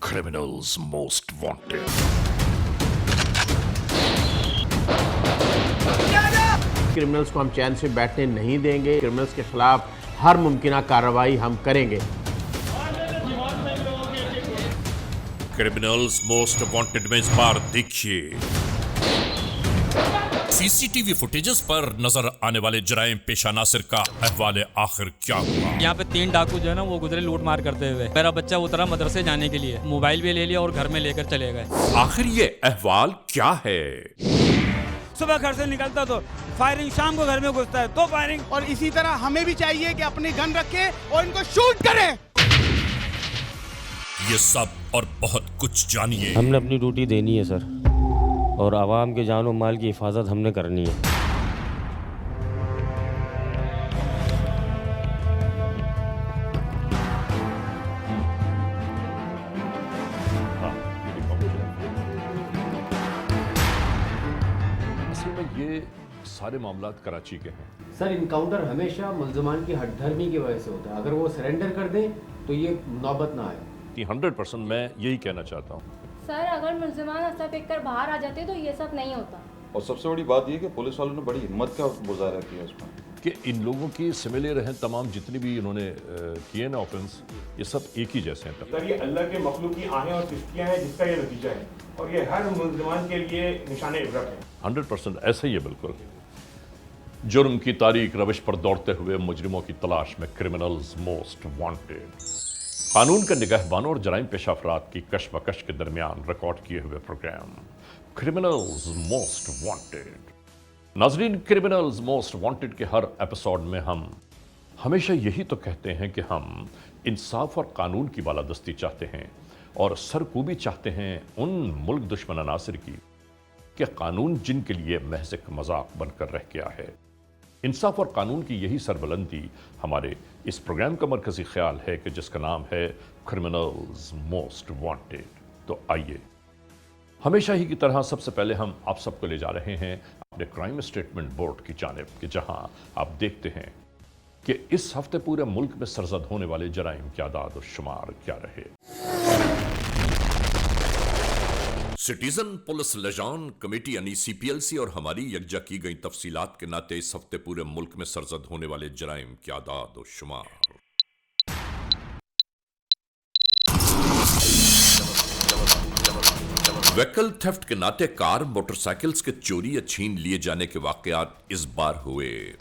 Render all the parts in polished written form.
Criminals Most Wanted. Criminals को हम चैन से बैठने नहीं देंगे। क्रिमिनल्स के खिलाफ हर मुमकिन कार्रवाई हम करेंगे। क्रिमिनल्स मोस्ट वांटेड में इस बार देखिए सीसीटीवी फुटेजेस पर नजर आने वाले जराइम पेशा नासिर का अहवाल आखिर क्या हुआ। यहाँ पे 3 डाकू जो है ना वो गुजरे लूट मार करते हुए। मेरा बच्चा उतरा मदरसे जाने के लिए, मोबाइल भी ले लिया और घर में लेकर चले गए। आखिर ये अहवाल क्या है? सुबह घर से निकलता तो फायरिंग, शाम को घर में घुसता है तो फायरिंग। और इसी तरह हमें भी चाहिए कि अपनी गन रखे और इनको शूट करें। ये सब और बहुत कुछ जानिए। हमने अपनी ड्यूटी देनी है सर, और आवाम के जान और माल की हिफाजत हमने करनी है। असल में ये सारे मामलात कराची के हैं। सर, इनकाउंटर हमेशा मुल्ज़मान की हठधर्मी की वजह से होता है। अगर वो सरेंडर कर दें तो ये नौबत ना आए। 100% मैं यही कहना चाहता हूँ। सर, अगर मुल्ज़मान हंसा फेंक कर बाहर आ जाते तो ये सब नहीं होता। और सबसे बड़ी बात यह कि पुलिस वालों ने बड़ी हिम्मत का मुजाहरा किया उसमें कि इन लोगों की सिमिलर हैं, तमाम जितनी भी इन्होंने किए ना ऑफेंस, ये सब एक ही जैसे हैं। सर, ये अल्लाह के मखलूक की आहें और सिस्कियाँ हैं जिसका ये नतीजा है, और ये हर मुल्ज़मान के लिए निशान इबरत है। 100% ऐसा ही है बिल्कुल। जुर्म की तारीख रविश पर दौड़ते हुए मुजरिमों की तलाश में क्रिमिनल्स मोस्ट वांटेड। कानून के निगहबानों और जराइम पेशा अफराद की कशमकश के दरमियान रिकॉर्ड किए हुए प्रोग्राम क्रिमिनल्स मोस्ट वांटेड। नाजरीन, क्रिमिनल्स मोस्ट वांटेड के हर एपिसोड में हम हमेशा यही तो कहते हैं कि हम इंसाफ और कानून की बालादस्ती चाहते हैं और सरकूबी चाहते हैं उन मुल्क दुश्मन अनासिर की कि कानून जिनके लिए महज एक मजाक बनकर रह गया है। इंसाफ और कानून की यही सरबलंदी हमारे इस प्रोग्राम का मरकजी ख्याल है कि जिसका नाम है क्रिमिनल्स मोस्ट वांटेड। तो आइए, हमेशा ही की तरह सबसे पहले हम आप सबको ले जा रहे हैं अपने क्राइम स्टेटमेंट बोर्ड की जानिब कि जहां आप देखते हैं कि इस हफ्ते पूरे मुल्क में सरजद होने वाले जराइम की आदाद और शुमार क्या रहे। सिटीजन पुलिस लजान कमेटी यानी सीपीएलसी और हमारी यकजा की गई तफसीलात के नाते इस हफ्ते पूरे मुल्क में सरजद होने वाले जराइम की आदाद और शुमार। व्हीकल थेफ्ट के नाते कार मोटरसाइकिल्स के चोरी या छीन लिए जाने के वाकयात इस बार हुए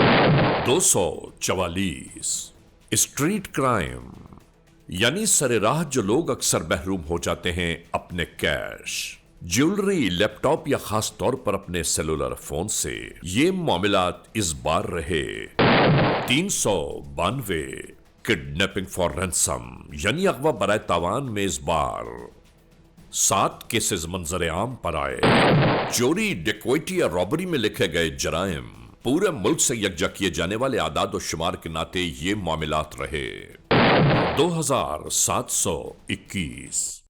244। स्ट्रीट क्राइम यानी सरेराह जो लोग अक्सर महरूम हो जाते हैं अपने कैश, ज्वेलरी, लैपटॉप या खास तौर पर अपने सेलुलर फोन से, ये मामलात इस बार रहे 392। किडनैपिंग फॉर रैंसम यानी अगवा बराए तावान में इस बार 7 केसेस मंजर आम पर आए। चोरी, डिक्वैटी या रॉबरी में लिखे गए जराइम पूरे मुल्क से यकजा किए जाने वाले आदाद और शुमार के नाते ये मामलात रहे 2721।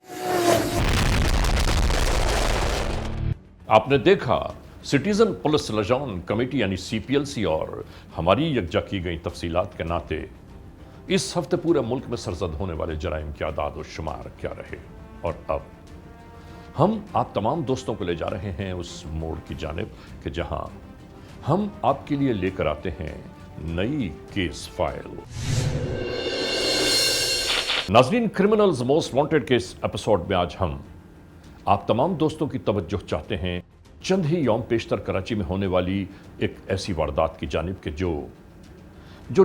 आपने देखा, सिटीजन पुलिस लजान कमेटी यानी सीपीएलसी और हमारी यकजा की गई तफसीलात के नाते इस हफ्ते पूरे मुल्क में सरजद होने वाले जराइम की आदाद और शुमार क्या रहे। और अब हम आप तमाम दोस्तों को ले जा रहे हैं उस मोड़ की जानिब कि जहां हम आपके लिए लेकर आते हैं नई केस फाइल। नाज़रीन, क्रिमिनल्स मोस्ट वांटेड के इस एपिसोड में आज हम आप तमाम दोस्तों की तवज्जो चाहते हैं चंद ही यौम पेशतर कराची में होने वाली एक ऐसी वारदात की जानिब के जो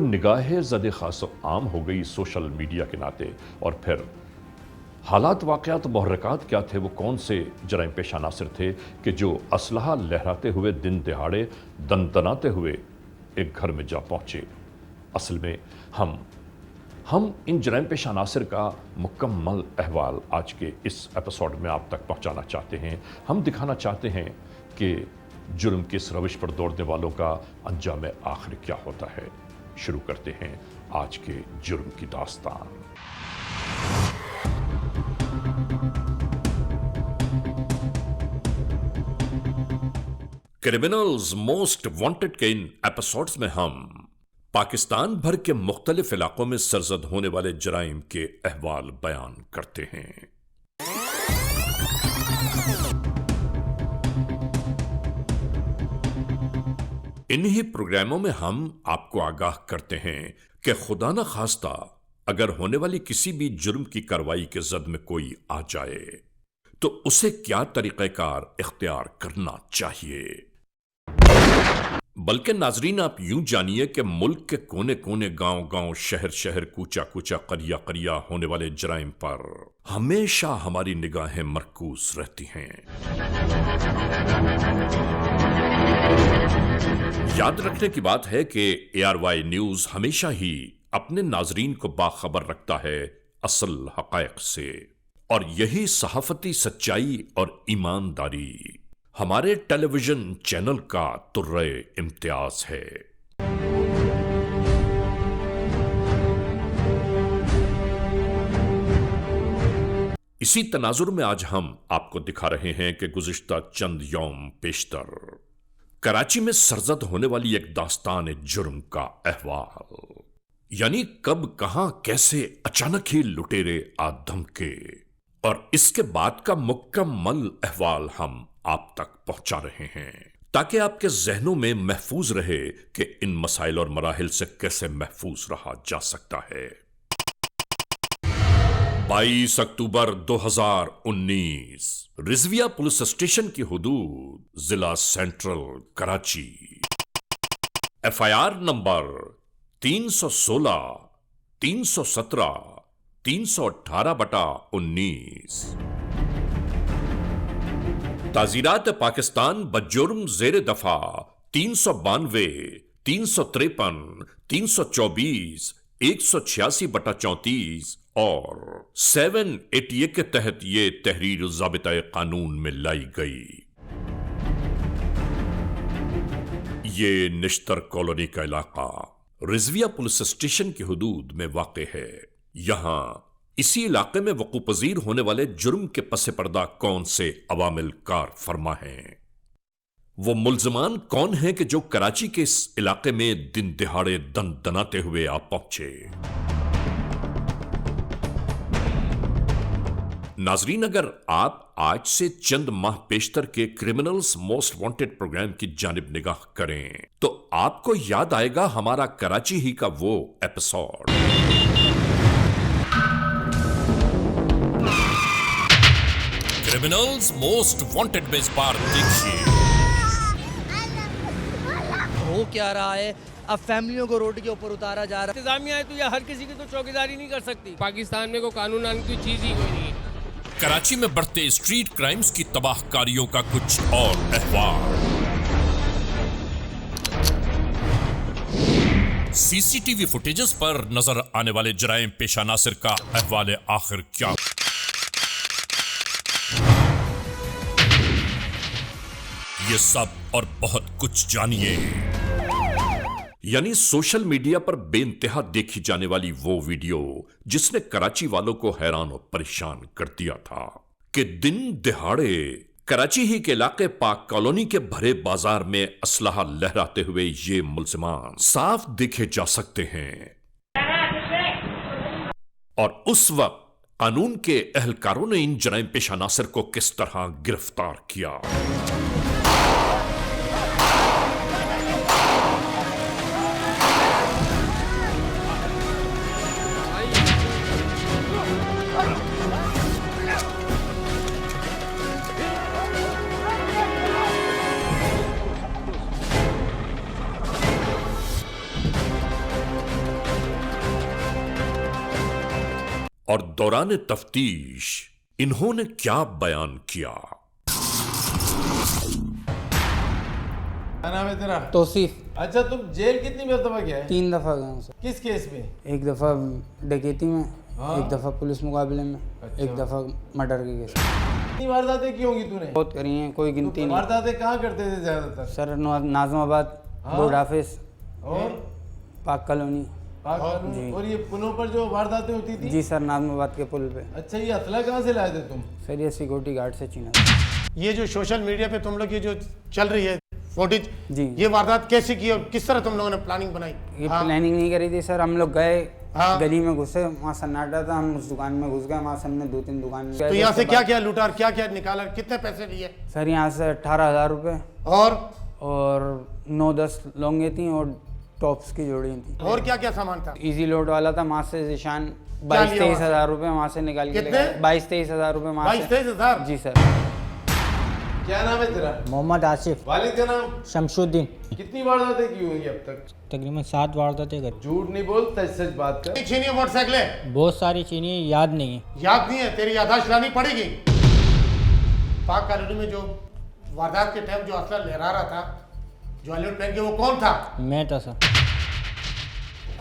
निगाह ज़द खास आम हो गई सोशल मीडिया के नाते। और फिर हालात, वाक़यात, मुहर्रिकात क्या थे, वो कौन से जराइम पेशा नासिर थे कि जो असलहा लहराते हुए दिन दिहाड़े दनदनाते हुए एक घर में जा पहुँचे। असल में हम इन जराइम पेशा नासिर का मुकम्मल अहवाल आज के इस एपिसोड में आप तक पहुंचाना चाहते हैं। हम दिखाना चाहते हैं कि जुर्म की इस रविश पर दौड़ने वालों का अंजाम आखिर क्या होता है। शुरू करते हैं आज के जुर्म की दास्तान। क्रिमिनल्स मोस्ट वांटेड के इन एपिसोड्स में हम पाकिस्तान भर के मुख्तलिफ इलाकों में सरजद होने वाले जराइम के अहवाल बयान करते हैं। इन्हीं प्रोग्रामों में हम आपको आगाह करते हैं कि खुदा न खास्ता अगर होने वाली किसी भी जुर्म की कार्रवाई के जद में कोई आ जाए तो उसे क्या तरीक़ेकार इख्तियार करना चाहिए। बल्कि नाजरीन, आप यूं जानिए कि मुल्क के कोने कोने, गांव गांव, शहर शहर, कूचा कूचा, करिया करिया होने वाले जराइम पर हमेशा हमारी निगाहें मरकूज रहती हैं। याद रखने की बात है कि ARY न्यूज हमेशा ही अपने नाजरीन को बाखबर रखता है असल हकायक से, और यही सहाफती सच्चाई और ईमानदारी हमारे टेलीविजन चैनल का तुर्रे इम्तियाज है। इसी तनाजुर में आज हम आपको दिखा रहे हैं कि गुज़िश्ता चंद यौम पेशतर कराची में सरजद होने वाली एक दास्तान जुर्म का अहवाल, यानी कब, कहां, कैसे अचानक ही लुटेरे आ धमके, और इसके बाद का मुकम्मल अहवाल हम आप तक पहुंचा रहे हैं ताकि आपके जहनों में महफूज रहे कि इन मसाइल और मराहिल से कैसे महफूज रहा जा सकता है। 22 अक्टूबर 2019 रिजविया पुलिस स्टेशन की हुदूद, जिला सेंट्रल कराची। FIR number 316, 317, 318/19। ताजीरात पाकिस्तान बजुर्म जेर दफा 392, 353, 324, 186/34 और 788 के तहत ये तहरीर ज़ाबिता कानून में लाई गई। ये निश्तर कॉलोनी का इलाका रिजविया पुलिस स्टेशन की हुदूद में वाक़े है। यहां इसी इलाके में वक़ू पज़ीर होने वाले जुर्म के पसे पर्दा कौन से अवामिल कार फरमा हैं, वो मुल्ज़मान कौन हैं कि जो कराची के इस इलाके में दिन दिहाड़े दनाते हुए आ पहुंचे। नाजरीन, अगर आप आज से चंद माह पेशतर के क्रिमिनल्स मोस्ट वांटेड प्रोग्राम की जानिब निगाह करें तो आपको याद आएगा हमारा कराची ही का वो एपिसोड। क्रिमिनल्स मोस्ट वांटेड में इस बार देखिए हो क्या रहा है। अब फैमिलियों को रोड के ऊपर उतारा जा रहा है। इंतजामिया है तो यह हर किसी की तो चौकीदारी नहीं कर सकती। पाकिस्तान में कोई कानून की चीज ही कोई नहीं है। कराची में बढ़ते स्ट्रीट क्राइम्स की तबाहकारियों का कुछ और अहवाल। CCTV फुटेजेस पर नजर आने वाले जराइम पेशा नासिर का अहवाल आखिर क्या। ये सब और बहुत कुछ जानिए। यानी सोशल मीडिया पर बेइंतहा देखी जाने वाली वो वीडियो जिसने कराची वालों को हैरान और परेशान कर दिया था कि दिन दिहाड़े कराची ही के इलाके पाक कॉलोनी के भरे बाजार में असलहा लहराते हुए ये मुल्ज़िमान साफ देखे जा सकते हैं। और उस वक्त कानून के एहलकारों ने इन जराइम पेशा नासिर को किस तरह गिरफ्तार किया। और दौरान तफ्तीश इन्होंने क्या बयान किया। क्या नाम है तेरा? तौसीफ। अच्छा, तुम जेल कितनी मरतबा गया है? 3 दफा गया हूँ सर। किस केस में? एक दफा डकैती में, हाँ? एक दफा पुलिस मुकाबले में, अच्छा। एक दफा मर्डर के केस। कितनी वारदातें की होंगी तूने? बहुत करी हैं, कोई गिनती नहीं। वारदातें कहाँ करते थे ज्यादातर? सर नाज़माबाद, हाँ? बोर्ड ऑफिस और पाक कॉलोनी। जी। और ये पुलों पर जो वारदातें होती थी? जी सर, नाज़माबाद के पुल पे। अच्छा, ये असला कहाँ से लाए थे तुम? सर ये सिक्योरिटी गार्ड से छीना। ये जो सोशल मीडिया पे तुम लोग ये जो चल रही है फुटेज, जी, ये वारदात कैसे की और किस तरह तुम लोगों ने प्लानिंग बनाई? ये प्लानिंग नहीं करी थी सर। हम लोग गए हाँ। गली में घुसे, वहाँ सन्नाटा था, हम उस दुकान में घुस गए, वहाँ सबने 2-3 दुकान। तो यहाँ से क्या क्या लूटा और क्या क्या निकाला, कितने पैसे लिए? सर यहाँ से 18,000 रुपये और 9-10 लौंगे थी और टॉप्स की जोड़ी थी। और क्या क्या सामान था? इजी लोड वाला था, वहाँ से जिशान 22-23 हज़ार रुपये वहाँ से निकाल के कितने? 22-23 हज़ार रुपये वहाँ से। 22-23 हज़ार? जी सर। क्या नाम है तेरा? मोहम्मद आसिफ। वालिद का नाम? शमशुद्दीन। कितनी वारदातें की होंगी अब तक? तकरीबन 7 वारदातें कर। झूठ नहीं बोल, सच सच बात कर। छीनी है मोटरसाइकिलें? बहुत सारी छीनी है, याद नहीं है। याद नहीं है? तेरी यादाश्त लानी पड़ेगी। पाक कॉलोनी में जो वारदात के टाइम जो असला लहरा रहा था, जो हेलमेट पहन के, वो कौन था? मैं था सर।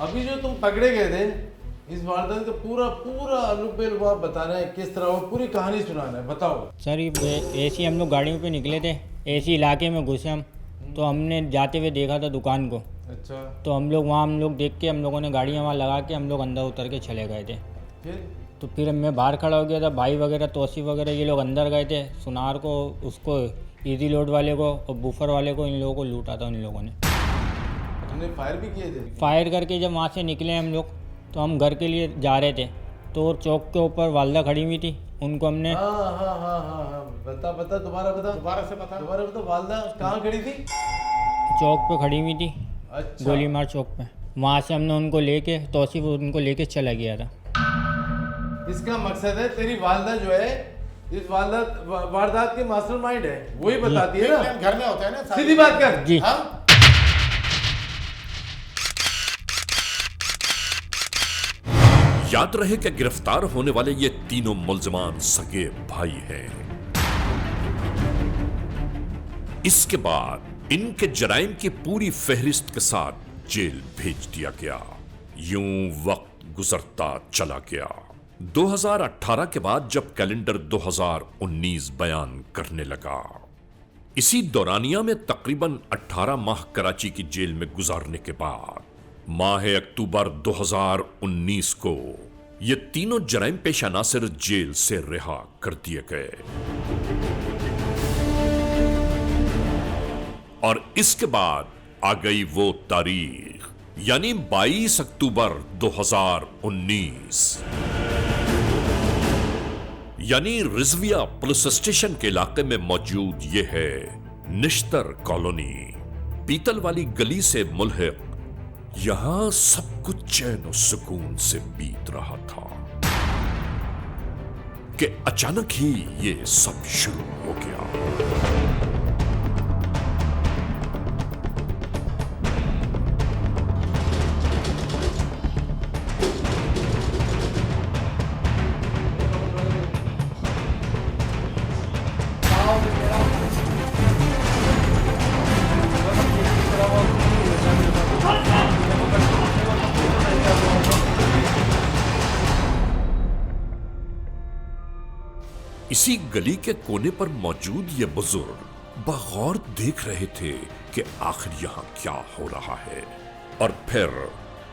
अभी जो तुम पकड़े गए थे, इस वारदात का पूरा अनुपेल वो आप बताना है, किस तरह वो पूरी कहानी सुनाना है, बताओ। सर ये ऐसी हम लोग गाड़ियों पे निकले थे, ऐसी इलाके में घुसे हम, तो हमने जाते हुए देखा था दुकान को। अच्छा। तो हम लोग देख के हम लोगों ने गाड़ियाँ वहाँ लगा के हम लोग अंदर उतर के चले गए थे। तो फिर मैं बाहर खड़ा हो गया था, भाई वगैरह, तोसी वगैरह, ये लोग अंदर गए थे। सुनार को, उसको इजी लोड वाले को और बूफर वाले को, इन लोगों को लूटा था इन लोगों ने। तुमने फायर भी किए थे? फायर करके जब वहाँ से निकले हम लोग, तो हम घर के लिए जा रहे थे, तो चौक के ऊपर वालदा खड़ी हुई थी, उनको हमने। हाँ, बता दोबारा बता। वालदा कहाँ खड़ी थी? चौक पे खड़ी हुई थी। अच्छा। गोलीमार चौक पे। वहाँ से हमने उनको लेके, तौसीफ उनको लेके चला गया था। इसका मकसद है तेरी वालदा जो है, इस वारदात के मास्टरमाइंड है, वही बताती है ना। घर में होता है ना, सीधी बात कर। जी। हाँ? याद रहे कि गिरफ्तार होने वाले ये तीनों मुल्जिमान सगे भाई हैं। इसके बाद इनके जराइम की पूरी फहरिस्त के साथ जेल भेज दिया गया। यूं वक्त गुजरता चला गया। 2018 के बाद जब कैलेंडर 2019 बयान करने लगा, इसी दौरानिया में तकरीबन 18 माह कराची की जेल में गुजारने के बाद माह अक्टूबर 2019 को ये तीनों जराइम पेशा नासिर जेल से रिहा कर दिए गए और इसके बाद आ गई वो तारीख, यानी 22 अक्टूबर 2019, यानी रिजविया पुलिस स्टेशन के इलाके में मौजूद ये है निश्तर कॉलोनी, पीतल वाली गली से मुल्हिक। यहां सब कुछ चैन और सुकून से बीत रहा था कि अचानक ही ये सब शुरू हो गया। इसी गली के कोने पर मौजूद ये बुजुर्ग बगौर देख रहे थे कि आखिर यहां क्या हो रहा है। और फिर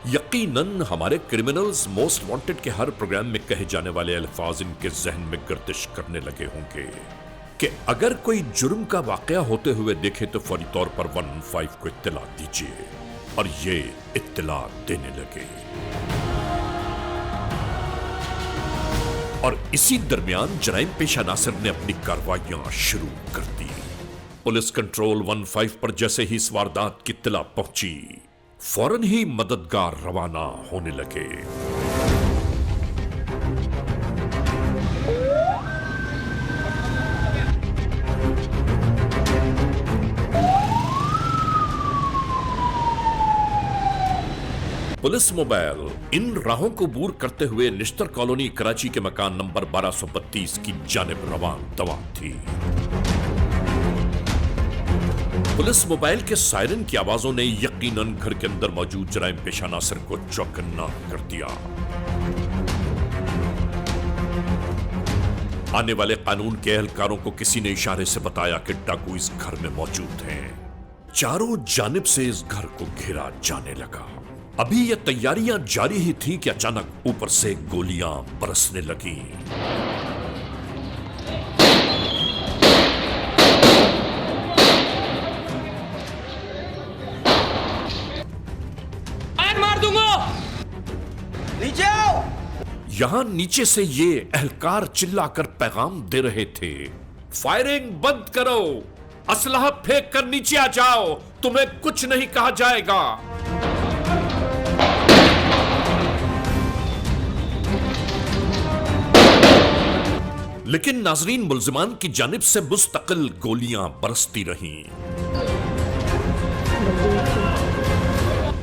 यकीनन हमारे क्रिमिनल्स मोस्ट वांटेड के हर प्रोग्राम में कहे जाने वाले अल्फाज इनके जहन में गर्दिश करने लगे होंगे कि अगर कोई जुर्म का वाकया होते हुए देखे तो फौरी तौर पर 115 को इत्तला दीजिए। और ये इत्तला देने लगे। और इसी दरमियान जराइम पेशा नासिर ने अपनी कार्रवाइयां शुरू कर दी। पुलिस कंट्रोल 15 पर जैसे ही इस वारदात की इत्तला पहुंची, फौरन ही मददगार रवाना होने लगे। पुलिस मोबाइल इन राहों को बूर करते हुए निश्तर कॉलोनी कराची के मकान नंबर 1232 की जानिब रवान दवा थी। पुलिस मोबाइल के सायरन की आवाजों ने यकीनन घर के अंदर मौजूद जराइम पेशा नासिर को चौकन्ना कर दिया। आने वाले कानून के एहलकारों को किसी ने इशारे से बताया कि डाकू इस घर में मौजूद हैं। चारों जानिब से इस घर को घेरा जाने लगा। अभी ये तैयारियां जारी ही थी कि अचानक ऊपर से गोलियां बरसने लगीं। मार दूंगा। यहां नीचे से ये एहलकार चिल्लाकर पैगाम दे रहे थे, फायरिंग बंद करो, असलहा फेंक कर नीचे आ जाओ, तुम्हें कुछ नहीं कहा जाएगा। लेकिन नाजरीन, मुल्जिमान की जानिब से मुस्तकिल गोलियां बरसती रहीं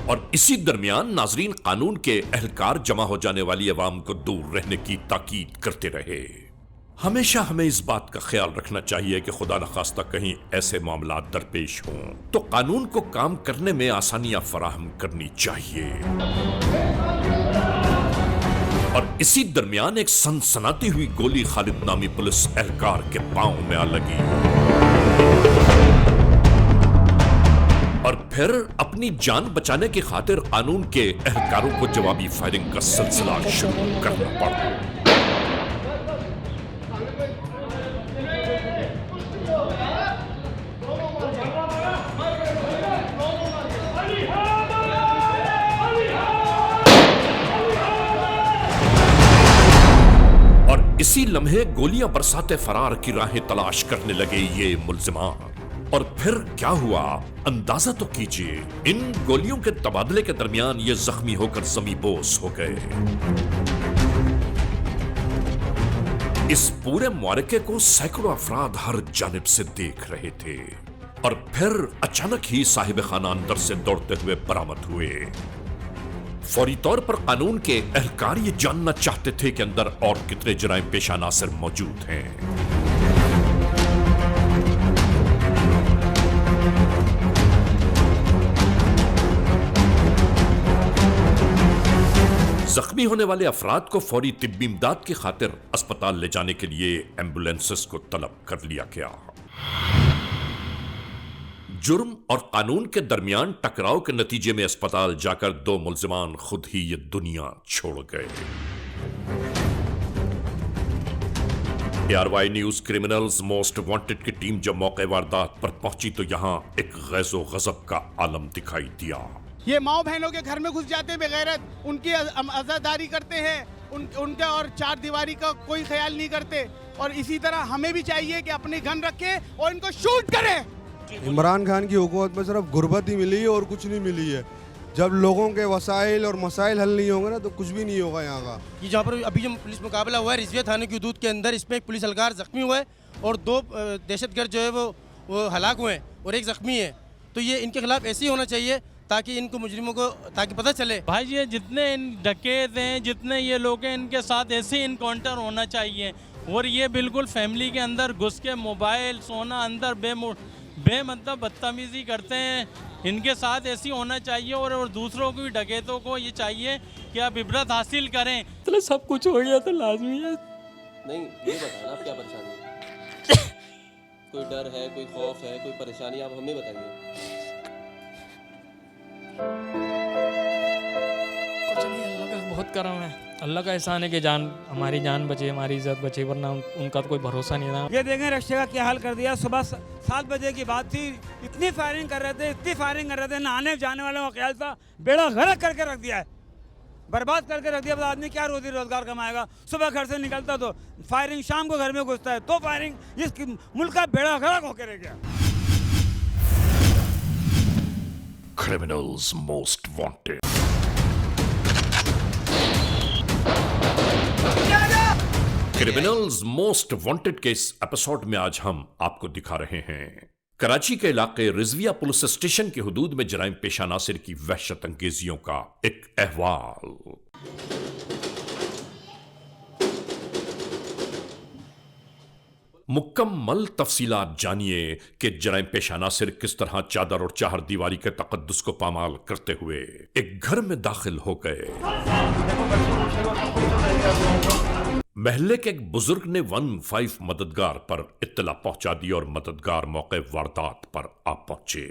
और इसी दरमियान नाजरीन कानून के एहलकार जमा हो जाने वाली अवाम को दूर रहने की ताकीद करते रहे। हमेशा हमें इस बात का ख्याल रखना चाहिए कि खुदा न खास्ता कहीं ऐसे मामला दरपेश हों तो कानून को काम करने में आसानियां फराहम करनी चाहिए। और इसी दरमियान एक सनसनाती हुई गोली खालिद नामी पुलिस एहलकार के पांव में आ लगी और फिर अपनी जान बचाने की खातिर कानून के एहलकारों को जवाबी फायरिंग का सिलसिला शुरू करना पड़ा। इसी लम्हे गोलियां बरसाते फरार की राहें तलाश करने लगे ये मुल्जिमान। और फिर क्या हुआ अंदाजा तो कीजिए। इन गोलियों के तबादले के दरमियान ये जख्मी होकर ज़मीबोस हो गए। इस पूरे मुआरके को सैकड़ों अफराद हर जानिब से देख रहे थे और फिर अचानक ही साहिब खाना अंदर से दौड़ते हुए बरामद हुए। फौरी तौर पर कानून के एहलकार ये जानना चाहते थे कि अंदर और कितने जराइम पेशा नासिर मौजूद हैं। जख्मी होने वाले अफराद को फौरी तिब्बी इमदाद की खातिर अस्पताल ले जाने के लिए एम्बुलेंसेस को तलब कर लिया गया। जुर्म और कानून के दरमियान टकराव के नतीजे में अस्पताल जाकर दो मुल्जिमान खुद ही ये दुनिया छोड़ गए। ARY news criminals most wanted की टीम जब मौके वारदात पर पहुंची तो यहां एक गैज़ो गज़ब का आलम दिखाई दिया। ये माओ बहनों के घर में घुस जाते हैं बेगैरत, उनकी अज़ादारी करते हैं, उनके और चार दीवारी का कोई ख्याल नहीं करते। और इसी तरह हमें भी चाहिए कि अपनी गन रखें और इनको शूट करें। इमरान खान की हुकूमत में सिर्फ गुर्बत ही मिली है और कुछ नहीं मिली है। जब लोगों के वसाइल और मसाइल हल नहीं होंगे ना तो कुछ भी नहीं होगा यहाँ का। ये जहाँ पर अभी जो पुलिस मुकाबला हुआ है रिजविया थाने की हदूद के अंदर, इसमें एक पुलिस एहलकार जख्मी हुआ है और दो दहशतगर्द जो है वो हलाक हुए हैं और एक जख्मी है। तो ये इनके खिलाफ ऐसे ही होना चाहिए ताकि इनको मुजरिमों को ताकि पता चले। भाई ये जितने डकैत हैं, जितने ये लोग हैं, इनके साथ ऐसे इनकाउंटर होना चाहिए। और ये बिल्कुल फैमिली के अंदर घुस के मोबाइल सोना अंदर बेमतलब बदतमीजी करते हैं, इनके साथ ऐसी होना चाहिए। और दूसरों को भी डकैतों को ये चाहिए कि आप इबरत हासिल करें। तो सब कुछ हो गया तो लाजमी है। नहीं ये बताना आप क्या परेशानी है? कोई डर है, कोई खौफ है, कोई परेशानी, आप हमें बताइए। कुछ नहीं, अल्लाह का बहुत करम है, अल्लाह का एहसान है कि हमारी जान बचे, हमारी इज्जत बचे, वरना उनका तो कोई भरोसा नहीं था। ये देखें रश्ते का क्या हाल कर दिया। सुबह 7 बजे की बात थी, इतनी फायरिंग कर रहे थे, नहाने जाने वालों का ख्याल था, बेड़ा गर्क करके रख दिया है, बर्बाद करके रख दिया। अब आदमी क्या रोजी रोजगार कमाएगा? सुबह घर से निकलता तो फायरिंग, शाम को घर में घुसता है तो फायरिंग। इस मुल्क का बेड़ा गर्क होकर रह गया। Criminals most wanted. Criminals most wanted के इस एपिसोड में आज हम आपको दिखा रहे हैं कराची के इलाके रिजविया पुलिस स्टेशन की हुदूद में जराइम पेशा नासिर की वहशत अंगेजियों का एक अहवाल। मुकम्मल तफसीलात जानिए कि जराइम पेशा नासिर किस तरह चादर और चाहर दीवारी के तकद्दुस को पामाल करते हुए एक घर में दाखिल हो गए। महल्ले के एक बुजुर्ग ने 15 मददगार पर इत्तला पहुंचा दी और मददगार मौके वारदात पर आ पहुंचे।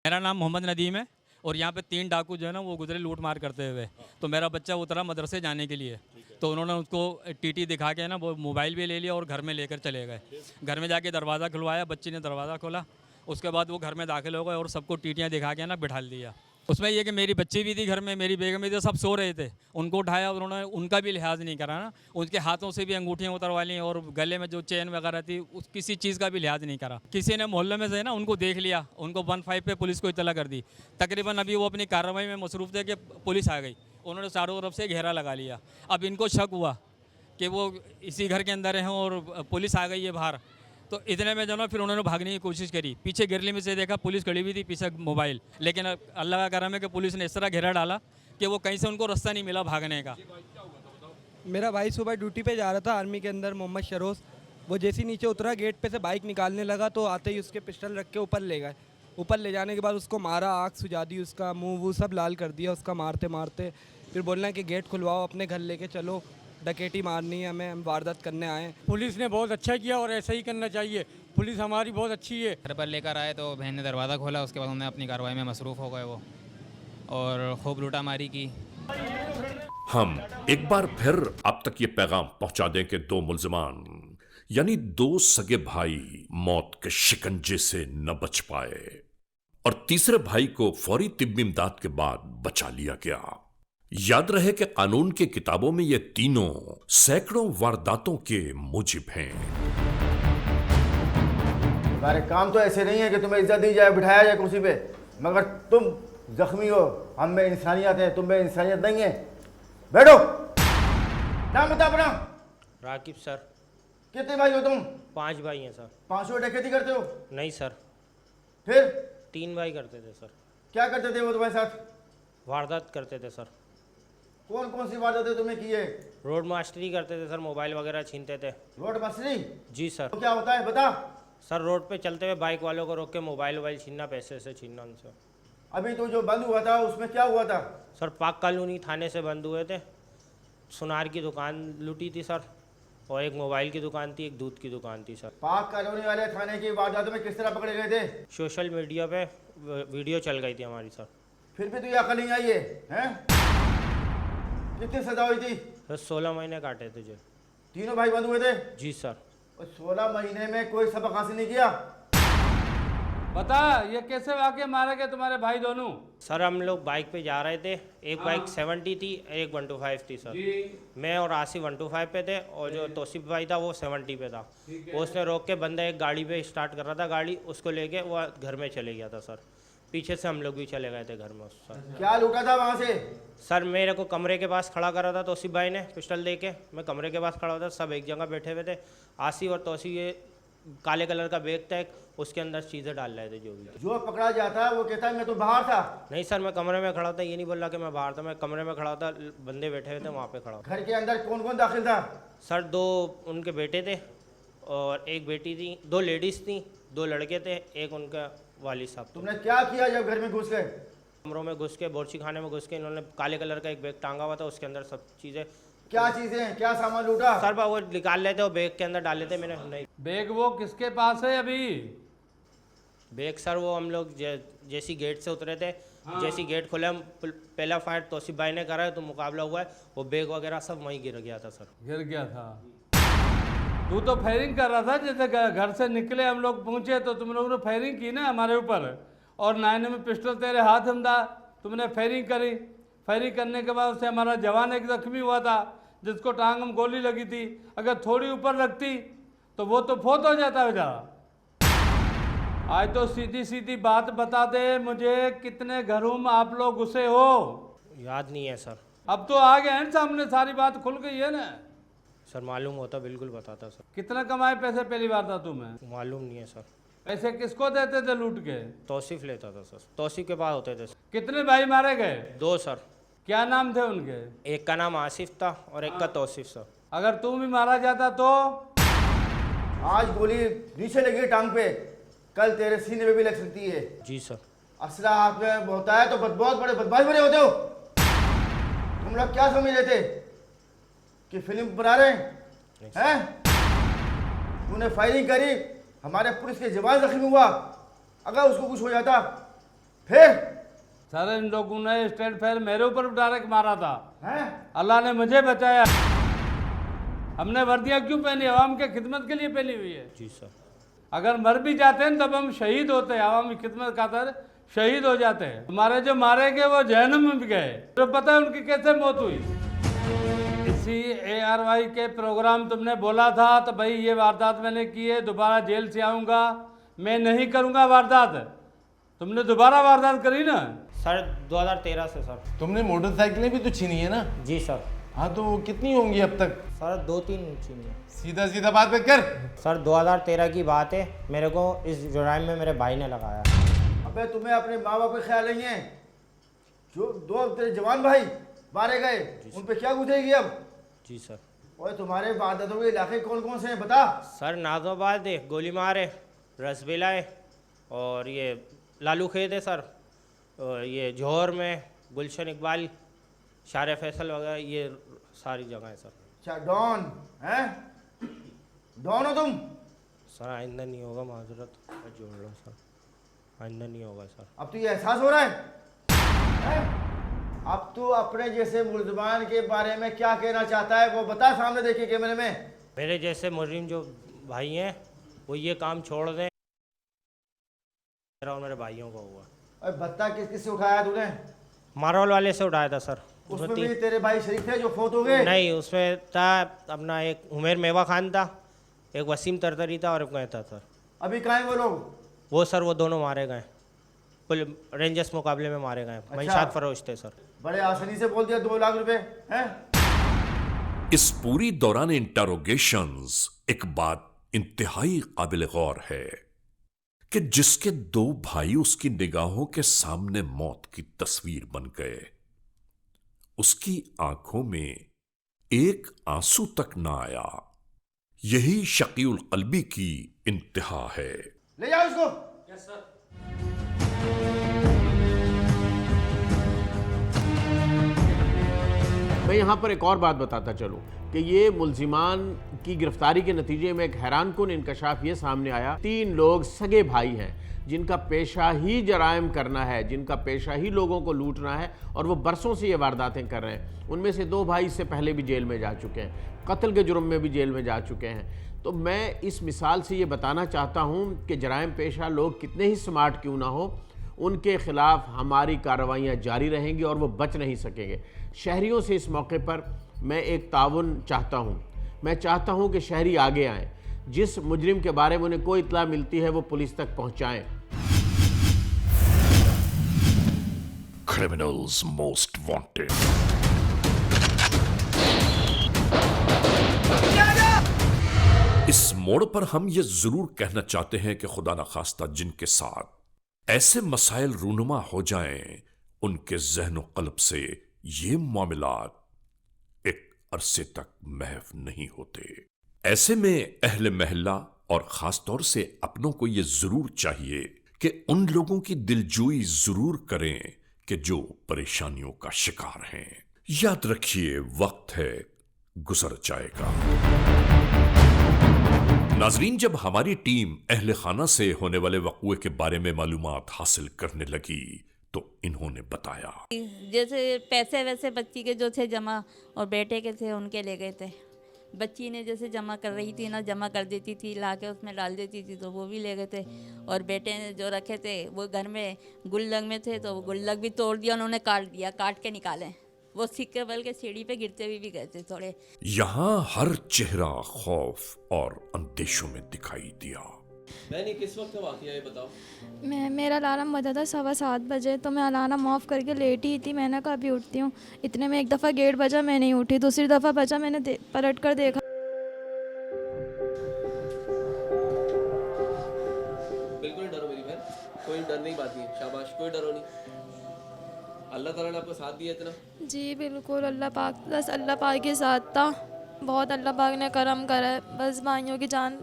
मेरा नाम मोहम्मद नदीम है और यहाँ पे 3 डाकू जो है ना वो गुजरे लूट मार करते हुए। तो मेरा बच्चा उतरा मदरसे जाने के लिए, तो उन्होंने उसको टीटी दिखा के ना वो मोबाइल भी ले लिया और घर में लेकर चले गए। घर में जाके दरवाज़ा खुलवाया, बच्ची ने दरवाज़ा खोला, उसके बाद वो घर में दाखिल हो गए और सबको टीटियाँ दिखा के ना बिठा दिया। उसमें ये कि मेरी बच्ची भी थी घर में, मेरी बेगम भी थी, सब सो रहे थे, उनको उठाया और उन्होंने उनका भी लिहाज नहीं करा ना, उनके हाथों से भी अंगूठियाँ उतरवा ली और गले में जो चेन वगैरह थी उस किसी चीज़ का भी लिहाज नहीं करा। किसी ने मोहल्ले में से ना उनको देख लिया, उनको 15 पे पुलिस को इत्तला कर दी। तकरीबन अभी वो अपनी कार्रवाई में मसरूफ़ थे कि पुलिस आ गई, उन्होंने चारों तरफ से घेरा लगा लिया। अब इनको शक हुआ कि वो इसी घर के अंदर हैं और पुलिस आ गई है बाहर, तो इतने में जो ना फिर उन्होंने भागने की कोशिश करी। पीछे गिरली में से देखा पुलिस खड़ी हुई थी, पीछे मोबाइल, लेकिन अल्लाह का करम है कि पुलिस ने इस तरह घेरा डाला कि वो कहीं से उनको रास्ता नहीं मिला भागने का। मेरा भाई सुबह ड्यूटी पे जा रहा था आर्मी के अंदर, मोहम्मद शरोज। वो जैसे ही नीचे उतरा गेट पे से बाइक निकालने लगा तो आते ही उसके पिस्टल रख के ऊपर ले गए। ऊपर ले जाने के बाद उसको मारा, आँख सुझा दी, उसका मुँह वो सब लाल कर दिया उसका मारते मारते। फिर बोलना कि गेट खुलवाओ, अपने घर लेके चलो, डकैती मारनी है हमें, हम वारदात करने आए। पुलिस ने बहुत अच्छा किया और ऐसा ही करना चाहिए, पुलिस हमारी बहुत अच्छी है। घर पर लेकर आए तो बहन ने दरवाज़ा खोला, उसके बाद उन्हें अपनी कार्रवाई में मसरूफ़ हो गए वो, और खूब लूटामारी की। हम एक बार फिर आप तक ये पैगाम पहुंचा दें कि दो मुल्जिमान यानी दो सगे भाई मौत के शिकंजे से न बच पाए और तीसरे भाई को फौरी तिब्बी इमदाद के बाद बचा लिया गया। याद रहे कि कानून की किताबों में ये तीनों सैकड़ों वारदातों के मूजिब हैं। हमारे काम तो ऐसे नहीं है कि तुम्हें इज्जत दी जाए, बिठाया जाए कुर्सी पे, मगर तुम जख्मी हो, हम में इंसानियत है, तुम में इंसानियत नहीं है। बैठो, नाम बता अपना। राकिब सर। कितने भाई हो तुम? 5 भाई हैं सर। 5 डकैती करते हो? नहीं सर। फिर? 3 भाई करते थे सर। क्या करते थे वो तुम्हारे साथ? वारदात करते थे सर। कौन कौन सी वारदातें तुमने की है? रोड मास्टरी करते थे सर, मोबाइल वगैरह छीनते थे। Road mastery? जी सर। तो क्या होता है बता। सर रोड पे चलते हुए बाइक वालों को रोक के मोबाइल वोबाइल छीनना, पैसे से छीनना उनसे। अभी तो जो बंद हुआ था उसमें क्या हुआ था? सर पाक कॉलोनी थाने से बंद हुए थे, सुनार की दुकान लूटी थी सर, और एक मोबाइल की दुकान थी, एक दूध की दुकान थी सर। पाक कॉलोनी वाले थाने की वारदातों में किस तरह पकड़े गए थे? सोशल मीडिया पे वीडियो चल गई थी हमारी सर। फिर भी तो ये अकल नहीं आई है, हैं? कितनी सजा हुई थी? सर 16 महीने काटे थे। तीनों भाई बंद हुए थे? जी सर। और 16 महीने में कोई सबक हासिल नहीं किया? बता ये कैसे वाकई मारे गए तुम्हारे भाई दोनों? सर हम लोग बाइक पे जा रहे थे, एक बाइक 70 थी, एक 125 थी सर। मैं और आसिफ 125 पे थे और जो तौसीफ भाई था वो 70 पे था। उसने रोक के बंदा एक गाड़ी पे स्टार्ट कर रहा था गाड़ी, उसको लेके वो घर में चले गया था सर। पीछे से हम लोग भी चले गए थे घर में उस सर। क्या लूटा था वहाँ से? सर मेरे को कमरे के पास खड़ा करा था तौसीफ भाई ने पिस्टल दे के, मैं कमरे के पास खड़ा होता, सब एक जगह बैठे हुए थे। आसिफ और तौसीफ ये काले कलर का बैग था, उसके अंदर चीज़ें डाल रहे थे। जो पकड़ा जाता है वो कहता है मैं तो बाहर था। नहीं सर मैं कमरे में खड़ा था, ये नहीं बोल रहा कि मैं बाहर था, मैं कमरे में खड़ा था, बंदे बैठे हुए थे वहाँ पे खड़ा। घर के अंदर कौन कौन दाखिल था? सर 2 उनके बेटे थे और एक बेटी थी, 2 लेडीज़ थी, 2 लड़के थे, एक उनका वालिद साहब। तुमने क्या किया जब घर में घुस गए? कमरों में घुस के, बोर्ची खाने में घुस के, इन्होंने काले कलर का एक बैग टांगा हुआ था, उसके अंदर सब चीज़ें। क्या चीज़ें, क्या सामान लूटा? सर वो निकाल लेते और बैग के अंदर डाल लेते। मैंने नहीं। बैग वो किसके पास है अभी? बैग सर वो हम लोग जैसी गेट से उतरे थे, जैसी गेट खोले हम पहला फायर तौसीफ भाई ने करा है तो मुकाबला हुआ है, वो बैग वगैरह सब वहीं गिर गया था सर। गिर गया था? तू तो फायरिंग कर रहा था, जैसे घर से निकले हम लोग पहुंचे तो तुम लोगों ने फायरिंग की ना हमारे ऊपर, और नायने में पिस्टल तेरे हाथ में था, तुमने फायरिंग करी। फायरिंग करने के बाद उससे हमारा जवान एक जख्मी हुआ था जिसको टांग में गोली लगी थी, अगर थोड़ी ऊपर लगती तो वो तो फोत हो जाता बेचारा। आज तो सीधी सीधी बात बता दे मुझे, कितने घरों में आप लोग घुसे हो? याद नहीं है सर। अब तो आ गए हैं सामने, सारी बात खुल गई है ना सर। मालूम होता बिल्कुल बताता सर। कितना कमाए पैसे पहली बार था तुम्हें? मालूम नहीं है सर। पैसे किसको देते थे लूट के? तौसीफ लेता था सर, तौसीफ के पास होते थे। कितने भाई मारे गए? 2 सर। क्या नाम थे उनके? एक का नाम आसिफ था और एक का तौसीफ सर। अगर तू भी मारा जाता तो? आज गोली नीचे लगी टांग पे, कल तेरे सीने में भी लग सकती है। जी सर। असला हाथ में होता है तो बहुत बड़े बदमाश बने होते हो। तुम लोग क्या समझ रहे थे कि फिल्म बना रहे हैं? तूने फायरिंग करी, हमारे पुलिस के जवान जख्मी हुआ, अगर उसको कुछ हो जाता फिर? सर इन लोगों ने स्टैंड फायर मेरे ऊपर डायरेक्ट मारा था, अल्लाह ने मुझे बचाया। हमने वर्दियाँ क्यों पहनी? आवाम के खिदमत के लिए पहनी हुई है। जी सर। अगर मर भी जाते हैं तब हम शहीद होते हैं, आवाम की खिदमत खातर शहीद हो जाते हैं। हमारे जो मारे गए वो जहन्नम में भी गए, तो पता है उनकी कैसे मौत हुई। इसी ARY के प्रोग्राम तुमने बोला था तो भाई ये वारदात मैंने की है, दोबारा जेल से आऊँगा, मैं नहीं करूँगा वारदात। तुमने दोबारा वारदात करी ना सर 2013 से सर। तुमने मोटरसाइकिलें भी तो छीनी है ना? जी सर। हाँ तो वो कितनी होंगी अब तक? सर 2-3 छीनी। सीधा सीधा बात पे कर। सर 2013 की बात है, मेरे को इस जुर्म में मेरे भाई ने लगाया। अबे तुम्हें अपने माँ बाप का ख्याल नहीं है? जो 2 तेरे जवान भाई मारे गए उन पे क्या गुजरेगी अब? जी सर। और तुम्हारे वारदातों के इलाके कौन कौन से हैं बता? सर नाजोबाद है, गोलीमार है, रसबेला है और ये लालू खेत है सर, और ये जौहर में गुलशन इकबाल, शार फैसल वगैरह, ये सारी जगह है सर। अच्छा डॉन हैं? डॉन हो तुम? सर आइंदा नहीं होगा, माजरत जोड़ लो सर, आइंदा नहीं होगा सर। अब तो ये एहसास हो रहा है? अब तू अपने जैसे मुलजमान के बारे में क्या कहना चाहता है वो बता सामने देखिए कैमरे में। मेरे जैसे मुजरिम जो भाई हैं वो ये काम छोड़ दें, मेरा और मेरे भाइयों को हुआ। अरे बत्ता किस किस से उठाया तूने? मारवाल वाले से उठाया था सर। उसमें भी तेरे भाई शरीफ थे जो फोत हो गए? नहीं, उसमें था अपना एक उमेर मेवा खान था, एक वसीम तरतरी था और एक मैं था सर। अभी कहाँ हैं वो लोग? वो सर वो दोनों मारे गए, रेंजर्स मुकाबले में मारे गए। मंशात फरोश थे सर। बड़े आसानी से बोल दिया 2 लाख रुपए हैं? इस पूरी दौरान इंटरोगेशंस एक बात इंतहाई काबिल गौर है कि जिसके 2 भाई उसकी निगाहों के सामने मौत की तस्वीर बन गए, उसकी आंखों में एक आंसू तक ना आया। यही शकीउल कल्बी की इंतहा है। ले जाओ इसको। Yes sir. मैं यहाँ पर एक और बात बताता चलूँ कि ये मुल्जिमान की गिरफ्तारी के नतीजे में एक हैरानकुन इंकशाफ ये सामने आया। 3 लोग सगे भाई हैं जिनका पेशा ही जराइम करना है, जिनका पेशा ही लोगों को लूटना है, और वो बरसों से ये वारदातें कर रहे हैं। उनमें से 2 भाई इससे पहले भी जेल में जा चुके हैं, कत्ल के जुर्म में भी जेल में जा चुके हैं। तो मैं इस मिसाल से ये बताना चाहता हूँ कि जराइम पेशा लोग कितने ही स्मार्ट क्यों ना हो, उनके खिलाफ हमारी कार्रवाइयाँ जारी रहेंगी और वो बच नहीं सकेंगे। शहरियों से इस मौके पर मैं एक ताउन चाहता हूँ। मैं चाहता हूँ कि शहरी आगे आएँ, जिस मुजरिम के बारे में उन्हें कोई इत्तला मिलती है वो पुलिस तक पहुँचाएँ। Criminals most wanted. इस मोड़ पर हम ये जरूर कहना चाहते हैं कि खुदा न खास्ता जिनके साथ ऐसे मसाइल रूनुमा हो जाएं, उनके ज़हन व क़ल्ब से ये मामलात एक अरसे तक महफ नहीं होते। ऐसे में अहले महल्ला और ख़ास तौर से अपनों को ये ज़रूर चाहिए कि उन लोगों की दिलजोई ज़रूर करें कि जो परेशानियों का शिकार हैं। याद रखिए, वक्त है गुजर जाएगा। नाजरीन, जब हमारी टीम अहले खाना से होने वाले वक़्वे के बारे में मालूमात हासिल करने लगी तो इन्होंने बताया, जैसे पैसे वैसे बच्ची के जो थे जमा और बेटे के थे उनके ले गए थे। बच्ची ने जैसे जमा कर रही थी ना, जमा कर देती थी, ला के उसमें डाल देती थी, तो वो भी ले गए थे। और बेटे ने जो रखे थे वो घर में गुल्लक में थे, तो वो गुल्लक भी तोड़ दिया उन्होंने, काट दिया, काट के निकाले। वो सिक्के बल के सीढ़ी पे गिरते हुए भी गए थे थोड़े। यहाँ हर चेहरा खौफ और अंदेशों में दिखाई दिया। मैंने किस वक्त का वाकया है बताओ? मेरा अलार्म बजा था 7:15 बजे, तो मैं अलार्म ऑफ करके लेटी ही थी। मैंने कहा अभी उठती हूँ। इतने में एक दफ़ा गेट बजा, मैं नहीं उठी। दूसरी दफ़ा बजा, मैंने पलट कर देखा। बिल्कुल डरो मेरी बहन, कोई डरने की बात नहीं है। शाबाश, कोई डरो नहीं। अल्लाह ताला ने आपको साथ दिया इतना? जी बिल्कुल, अल्लाह पाक, बस अल्लाह पाक के साथ था। बहुत अल्लाह पाक ने करम करा है, बस भाइयों की जान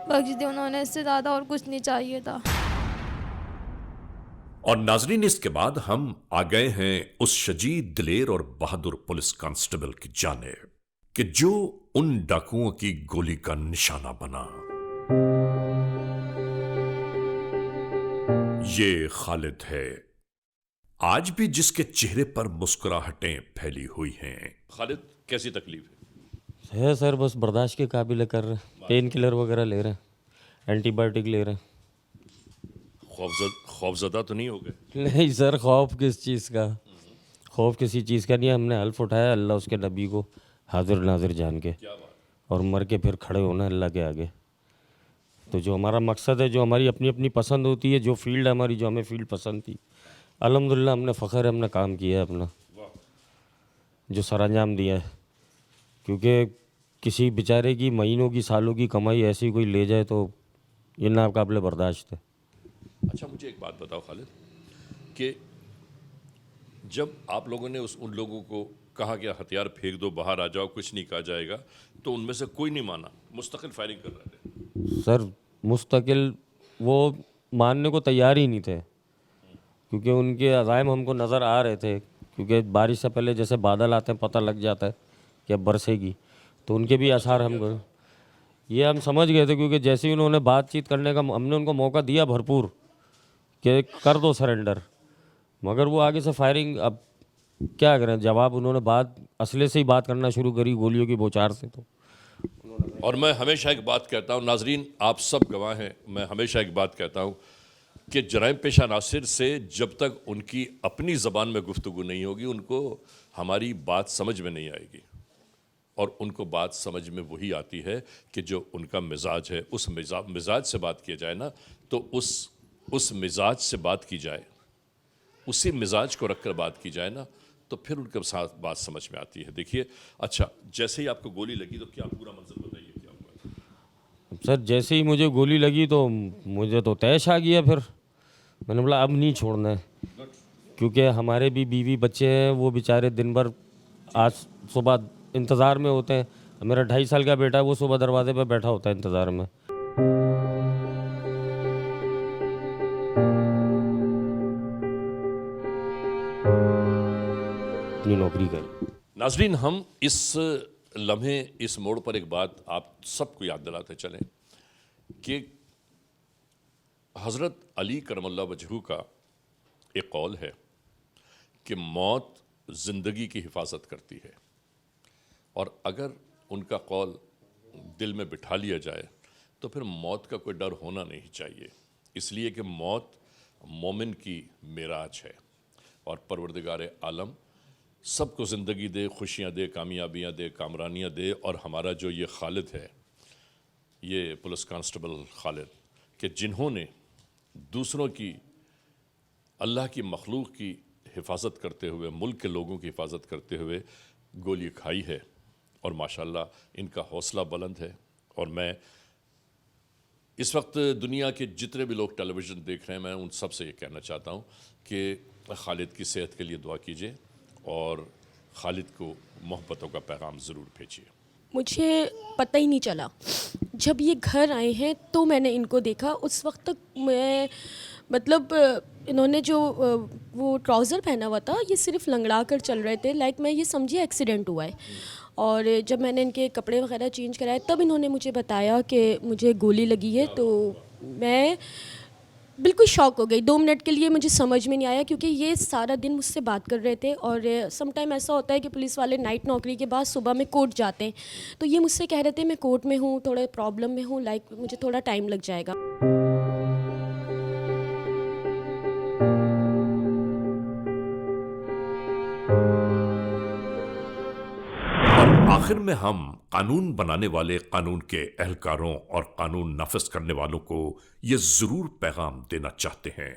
बख्श दी उन्होंने, इससे ज़्यादा और कुछ नहीं चाहिए था। और नाजरीन, इसके बाद हम आ गए हैं उस शजीद, दिलेर और बहादुर पुलिस कांस्टेबल की जानिब कि जो उन डाकुओं की गोली का निशाना बना। ये खालिद है, आज भी जिसके चेहरे पर मुस्कुराहटें फैली हुई हैं। खालिद, कैसी तकलीफ है सर? बस बर्दाश्त के काबिल कर रहे हैं, पेन किलर वगैरह ले रहे हैं, एंटीबायोटिक ले रहे हैं। खौफजदा तो नहीं हो गए? नहीं सर, खौफ किस चीज़ का, खौफ किसी चीज़ का नहीं है। हमने हल्फ उठाया अल्लाह उसके नबी को हाजिर नाजिर जान के, और मर के फिर खड़े होना अल्लाह के आगे। तो जो हमारा मकसद है, जो हमारी अपनी अपनी पसंद होती है, जो फील्ड है हमारी, जो हमें फील्ड पसंद थी, अल्हम्दुलिल्लाह हमने फ़ख्र है, हमने काम किया है अपना, जो सरअंजाम दिया है। क्योंकि किसी बेचारे की महीनों की सालों की कमाई ऐसी कोई ले जाए तो ये नाकाबिले बर्दाश्त है। अच्छा, मुझे एक बात बताओ खालिद, कि जब आप लोगों ने उन लोगों को कहा कि हथियार फेंक दो, बाहर आ जाओ, कुछ नहीं कहा जाएगा, तो उनमें से कोई नहीं माना, मुस्तकिल फायरिंग कर रहे थे? सर मुस्तकिल वो मानने को तैयार ही नहीं थे, क्योंकि उनके अज़ाइम हमको नज़र आ रहे थे। क्योंकि बारिश से पहले जैसे बादल आते हैं पता लग जाता है कि अब बरसेगी, तो उनके भी आसार हमको ये हम समझ गए थे। क्योंकि जैसे ही उन्होंने बातचीत करने का हमने उनको मौका दिया भरपूर कि कर दो सरेंडर, मगर वो आगे से फायरिंग, अब क्या करें, जवाब उन्होंने बात असले से ही बात करना शुरू करी, गोलियों की बौछार से। तो और मैं हमेशा एक बात कहता हूँ, नाजरीन आप सब गवाह हैं, मैं हमेशा एक बात कहता हूँ कि जराइम पेशा नासिर से जब तक उनकी अपनी ज़बान में गुफ्तगू नहीं होगी, उनको हमारी बात समझ में नहीं आएगी। और उनको बात समझ में वही आती है कि जो उनका मिजाज है, उस मिजाज से बात किया जाए ना, तो उस मिजाज से बात की जाए, उसी मिजाज को रखकर बात की जाए ना, तो फिर उनके साथ बात समझ में आती है। देखिए, अच्छा, जैसे ही आपको गोली लगी तो क्या पूरा मंजर बताइए क्या हुआ? सर जैसे ही मुझे गोली लगी तो मुझे तो तैश आ गया। फिर मैंने बोला अब नहीं छोड़ना है, क्योंकि हमारे भी बीवी बच्चे हैं, वो बेचारे दिन भर आज सुबह इंतज़ार में होते हैं। मेरा 2.5 साल का बेटा है, वो सुबह दरवाजे पर बैठा होता है इंतज़ार में। अपनी नौकरी करी। नाजरीन, हम इस लम्हे, इस मोड़ पर एक बात आप सबको याद दिलाते चलें कि हज़रत अली करमल्ला वजहू का एक कौल है कि मौत ज़िंदगी की हिफाजत करती है, और अगर उनका कौल दिल में बिठा लिया जाए तो फिर मौत का कोई डर होना नहीं चाहिए। इसलिए कि मौत मोमिन की मेराज है, और परवरदिगार आलम सबको ज़िंदगी दे, खुशियाँ दे, कामयाबियाँ दे, कामरानियाँ दे। और हमारा जो ये खालिद है, ये पुलिस कांस्टेबल खालिद, कि जिन्होंने दूसरों की, अल्लाह की मखलूक की हिफाजत करते हुए, मुल्क के लोगों की हिफाजत करते हुए गोली खाई है, और माशाल्लाह इनका हौसला बुलंद है। और मैं इस वक्त दुनिया के जितने भी लोग टेलीविज़न देख रहे हैं, मैं उन सब से ये कहना चाहता हूँ कि खालिद की सेहत के लिए दुआ कीजिए, और खालिद को मोहब्बतों का पैगाम ज़रूर भेजिए। मुझे पता ही नहीं चला, जब ये घर आए हैं तो मैंने इनको देखा। उस वक्त तक मैं, मतलब इन्होंने जो वो ट्राउज़र पहना हुआ था, ये सिर्फ लंगड़ा कर चल रहे थे, लाइक मैं ये समझी एक्सीडेंट हुआ है। और जब मैंने इनके कपड़े वगैरह चेंज कराए, तब इन्होंने मुझे बताया कि मुझे गोली लगी है। तो मैं बिल्कुल शॉक हो गई। 2 मिनट के लिए मुझे समझ में नहीं आया, क्योंकि ये सारा दिन मुझसे बात कर रहे थे। और सम टाइम ऐसा होता है कि पुलिस वाले नाइट नौकरी के बाद सुबह में कोर्ट जाते हैं, तो ये मुझसे कह रहे थे मैं कोर्ट में हूँ, थोड़े प्रॉब्लम में हूँ, लाइक मुझे थोड़ा टाइम लग जाएगा। आखिर में हम कानून बनाने वाले, कानून के एहलकारों और कानून नाफिज करने वालों को यह जरूर पैगाम देना चाहते हैं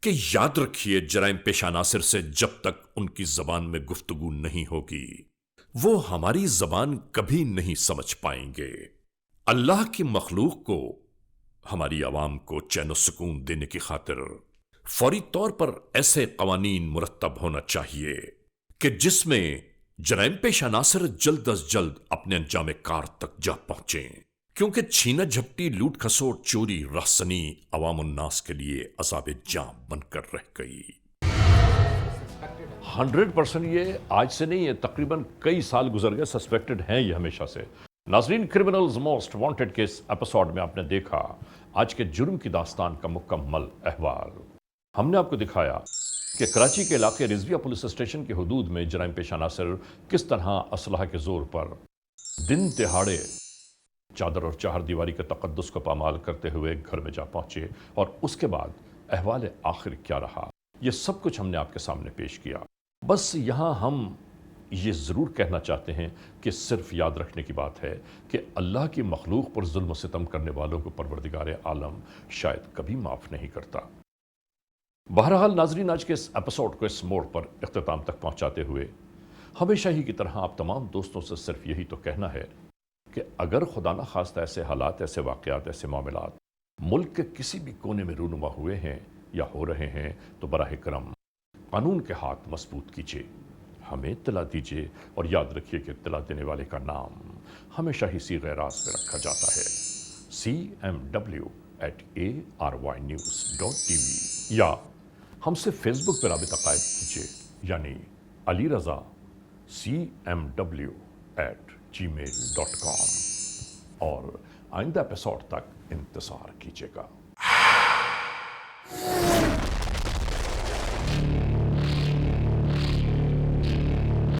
कि याद रखिए, जराइम पेशा नासिर से जब तक उनकी जबान में गुफ्तगू नहीं होगी, वो हमारी जबान कभी नहीं समझ पाएंगे। अल्लाह की मखलूक को, हमारी आवाम को चैन सुकून देने की खातिर फौरी तौर पर ऐसे कवानीन मुरत्तब होना चाहिए कि जिसमें जराइम पेशा नासिर जल्द अज जल्द अपने अंजाम कार तक जा पहुंचे, क्योंकि छीना झपटी, लूट खसोट, चोरी, रहसनी अवाम उन्नास के लिए अज़ाब जाम बनकर रह गई। 100% ये आज से नहीं है, तकरीबन कई साल गुजर गए, सस्पेक्टेड हैं ये हमेशा से। नाजरीन, क्रिमिनल्स मोस्ट वांटेड के इस एपिसोड में आपने देखा आज के जुर्म की दास्तान का मुकम्मल अहवाल। हमने आपको दिखाया कि कराची के इलाके रिजविया पुलिस स्टेशन के हुदूद में जराइम पेशा नासिर किस तरह असलहा के जोर पर दिन तिहाड़े चादर और चार दीवारी के तकद्दुस को पामाल करते हुए घर में जा पहुंचे, और उसके बाद अहवाल आखिर क्या रहा, ये सब कुछ हमने आपके सामने पेश किया। बस यहाँ हम ये ज़रूर कहना चाहते हैं कि सिर्फ याद रखने की बात है कि अल्लाह की मखलूक पर जुल्म सितम करने वालों को परवरदिगार आलम शायद कभी माफ़ नहीं करता। बहरहाल नाजरीन, आज के इस एपिसोड को इस मोड़ पर इख्तिताम तक पहुँचाते हुए हमेशा ही की तरह आप तमाम दोस्तों से सिर्फ यही तो कहना है कि अगर खुदा न खास्ता ऐसे हालात, ऐसे वाक़यात, ऐसे मामलात मुल्क के किसी भी कोने में रूनुमा हुए हैं या हो रहे हैं तो बराह करम कानून के हाथ मजबूत कीजिए, हमें इत्तला दीजिए और याद रखिए कि इत्तला देने वाले का नाम हमेशा ही सीग़े राज़ में रखा जाता है, cmw@arYnews.tv, या हमसे फेसबुक पर राबिता कायम कीजिए, यानी अली रज़ा cmw@gmail.com, और आइंदा एपिसोड तक इंतज़ार कीजिएगा।